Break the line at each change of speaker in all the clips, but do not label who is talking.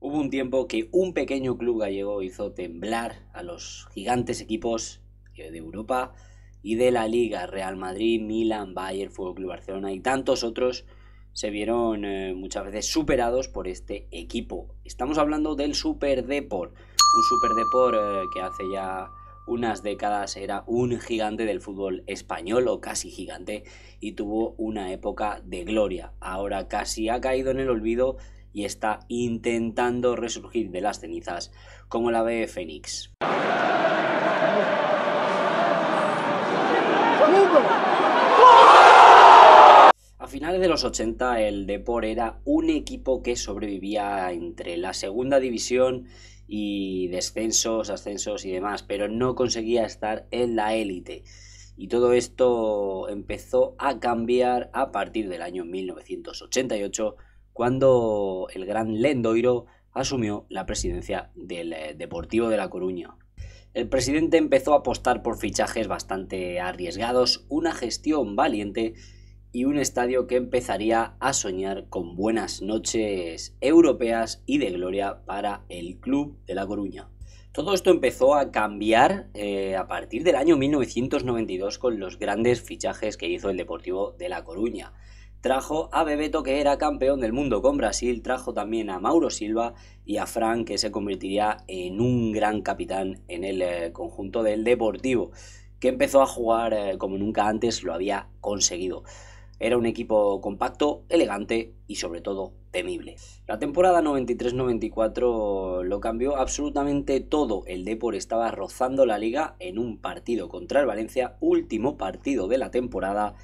Hubo un tiempo que un pequeño club gallego hizo temblar a los gigantes equipos de Europa y de la Liga. Real Madrid, Milan, Bayern, Fútbol Club Barcelona y tantos otros se vieron muchas veces superados por este equipo. Estamos hablando del Super Depor, un Super Depor que hace ya unas décadas era un gigante del fútbol español, o casi gigante, y tuvo una época de gloria. Ahora casi ha caído en el olvido y está intentando resurgir de las cenizas como el ave fénix. A finales de los 80 el Depor era un equipo que sobrevivía entre la segunda división y descensos, ascensos y demás, pero no conseguía estar en la élite. Y todo esto empezó a cambiar a partir del año 1988, cuando el gran Lendoiro asumió la presidencia del Deportivo de La Coruña. El presidente empezó a apostar por fichajes bastante arriesgados, una gestión valiente y un estadio que empezaría a soñar con buenas noches europeas y de gloria para el club de La Coruña. Todo esto empezó a cambiar a partir del año 1992 con los grandes fichajes que hizo el Deportivo de La Coruña. Trajo a Bebeto, que era campeón del mundo con Brasil, trajo también a Mauro Silva y a Fran, que se convertiría en un gran capitán en el conjunto del Deportivo, que empezó a jugar como nunca antes lo había conseguido. Era un equipo compacto, elegante y sobre todo temible. La temporada 93-94 lo cambió absolutamente todo. El Depor estaba rozando la liga en un partido contra el Valencia, último partido de la temporada,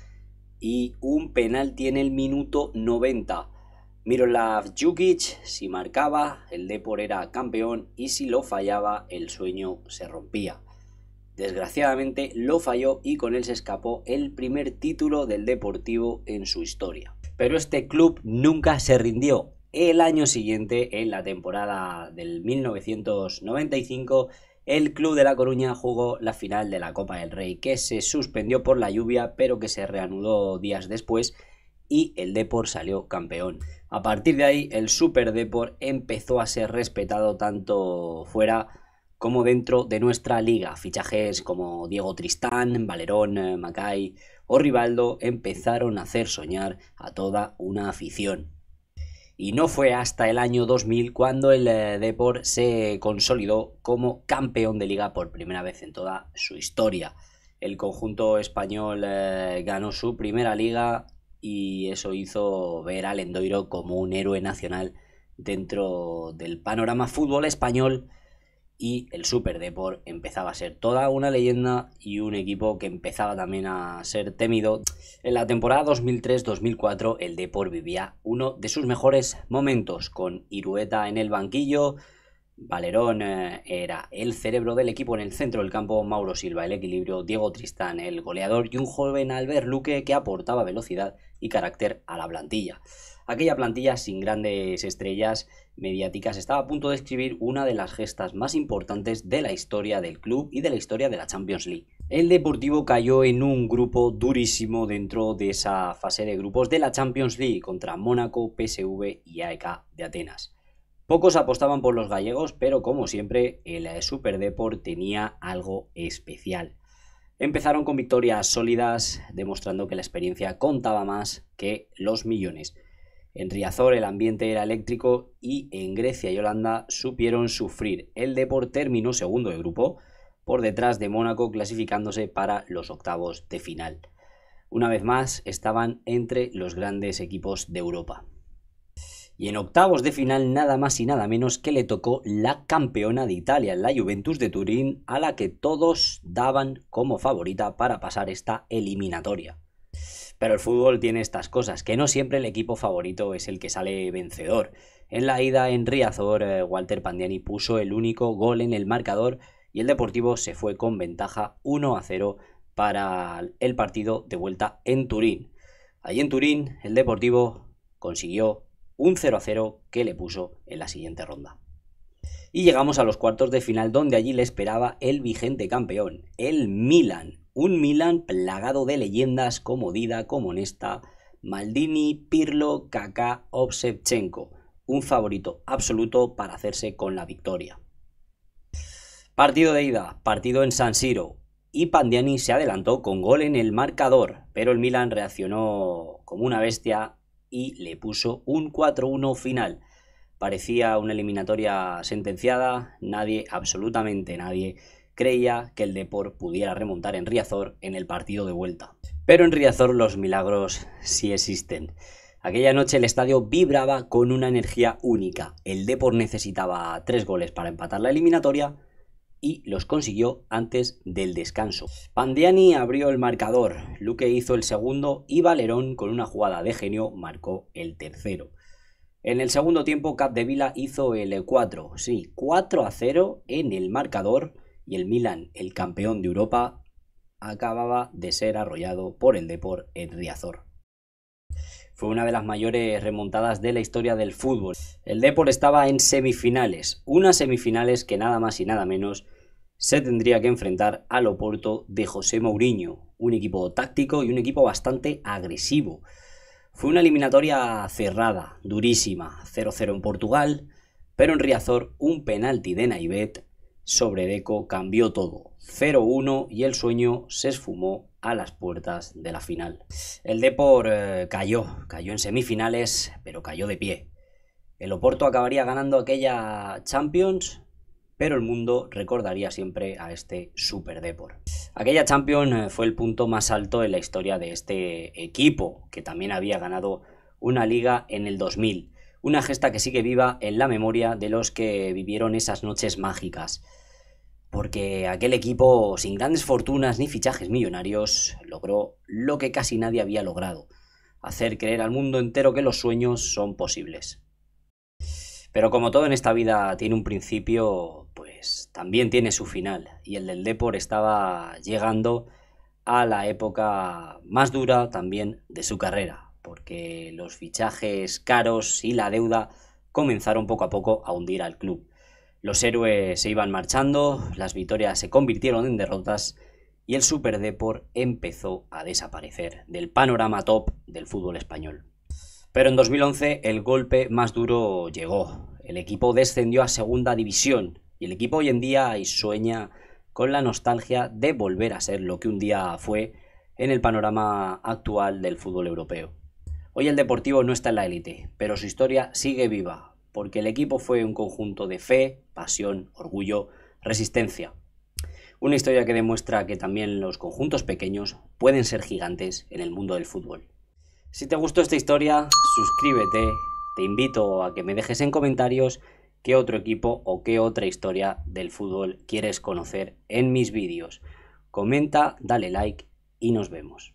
y un penalti en el minuto 90. Miroslav Jukic, si marcaba, el Depor era campeón, y si lo fallaba, el sueño se rompía. Desgraciadamente lo falló y con él se escapó el primer título del Deportivo en su historia. Pero este club nunca se rindió. El año siguiente, en la temporada del 1995, el club de La Coruña jugó la final de la Copa del Rey, que se suspendió por la lluvia, pero que se reanudó días después, y el Depor salió campeón. A partir de ahí, el Super Depor empezó a ser respetado tanto fuera como dentro de nuestra liga. Fichajes como Diego Tristán, Valerón, Macay o Rivaldo empezaron a hacer soñar a toda una afición. Y no fue hasta el año 2000 cuando el Depor se consolidó como campeón de liga por primera vez en toda su historia. El conjunto español ganó su primera liga y eso hizo ver al Lendoiro como un héroe nacional dentro del panorama fútbol español, y el Super Depor empezaba a ser toda una leyenda y un equipo que empezaba también a ser temido. En la temporada 2003-2004 el Depor vivía uno de sus mejores momentos, con Irueta en el banquillo, Valerón era el cerebro del equipo en el centro del campo, Mauro Silva el equilibrio, Diego Tristán el goleador y un joven Albert Luque que aportaba velocidad y carácter a la plantilla. Aquella plantilla sin grandes estrellas mediáticas estaba a punto de escribir una de las gestas más importantes de la historia del club y de la historia de la Champions League. El Deportivo cayó en un grupo durísimo dentro de esa fase de grupos de la Champions League contra Mónaco, PSV y AEK de Atenas. Pocos apostaban por los gallegos, pero como siempre el Super Depor tenía algo especial. Empezaron con victorias sólidas, demostrando que la experiencia contaba más que los millones. En Riazor el ambiente era eléctrico y en Grecia y Holanda supieron sufrir. El Depor terminó segundo de grupo, por detrás de Mónaco, clasificándose para los octavos de final. Una vez más estaban entre los grandes equipos de Europa. Y en octavos de final nada más y nada menos que le tocó la campeona de Italia, la Juventus de Turín, a la que todos daban como favorita para pasar esta eliminatoria. Pero el fútbol tiene estas cosas, que no siempre el equipo favorito es el que sale vencedor. En la ida en Riazor, Walter Pandiani puso el único gol en el marcador y el Deportivo se fue con ventaja 1-0 para el partido de vuelta en Turín. Allí en Turín el Deportivo consiguió un 0-0 que le puso en la siguiente ronda. Y llegamos a los cuartos de final, donde allí le esperaba el vigente campeón, el Milan. Un Milan plagado de leyendas como Dida, como Nesta, Maldini, Pirlo, Kaká o Shevchenko. un favorito absoluto para hacerse con la victoria. Partido de ida, partido en San Siro, y Pandiani se adelantó con gol en el marcador, pero el Milan reaccionó como una bestia y le puso un 4-1 final. Parecía una eliminatoria sentenciada, nadie, absolutamente nadie, creía que el Depor pudiera remontar en Riazor en el partido de vuelta. Pero en Riazor los milagros sí existen. Aquella noche el estadio vibraba con una energía única. El Depor necesitaba 3 goles para empatar la eliminatoria y los consiguió antes del descanso. Pandiani abrió el marcador, Luque hizo el segundo y Valerón, con una jugada de genio, marcó el tercero. En el segundo tiempo Capdevila hizo el 4, sí, 4-0 en el marcador, y el Milan, el campeón de Europa, acababa de ser arrollado por el Depor en Riazor. Fue una de las mayores remontadas de la historia del fútbol. El Depor estaba en semifinales, unas semifinales que nada más y nada menos se tendría que enfrentar al Oporto de José Mourinho, un equipo táctico y un equipo bastante agresivo. Fue una eliminatoria cerrada, durísima, 0-0 en Portugal, pero en Riazor un penalti de Naivet sobre Deco cambió todo, 0-1, y el sueño se esfumó a las puertas de la final. El Depor cayó en semifinales, pero cayó de pie. El Oporto acabaría ganando aquella Champions, pero el mundo recordaría siempre a este Super Depor. Aquella Champions fue el punto más alto en la historia de este equipo, que también había ganado una liga en el 2000. Una gesta que sigue viva en la memoria de los que vivieron esas noches mágicas. Porque aquel equipo, sin grandes fortunas ni fichajes millonarios, logró lo que casi nadie había logrado: hacer creer al mundo entero que los sueños son posibles. Pero como todo en esta vida tiene un principio, pues también tiene su final, y el del Depor estaba llegando a la época más dura también de su carrera, porque los fichajes caros y la deuda comenzaron poco a poco a hundir al club. Los héroes se iban marchando, las victorias se convirtieron en derrotas y el Super Depor empezó a desaparecer del panorama top del fútbol español. Pero en 2011 el golpe más duro llegó. El equipo descendió a segunda división y el equipo hoy en día sueña con la nostalgia de volver a ser lo que un día fue en el panorama actual del fútbol europeo. Hoy el Deportivo no está en la élite, pero su historia sigue viva, porque el equipo fue un conjunto de fe, pasión, orgullo, resistencia. Una historia que demuestra que también los conjuntos pequeños pueden ser gigantes en el mundo del fútbol. Si te gustó esta historia, suscríbete, te invito a que me dejes en comentarios qué otro equipo o qué otra historia del fútbol quieres conocer en mis vídeos. Comenta, dale like y nos vemos.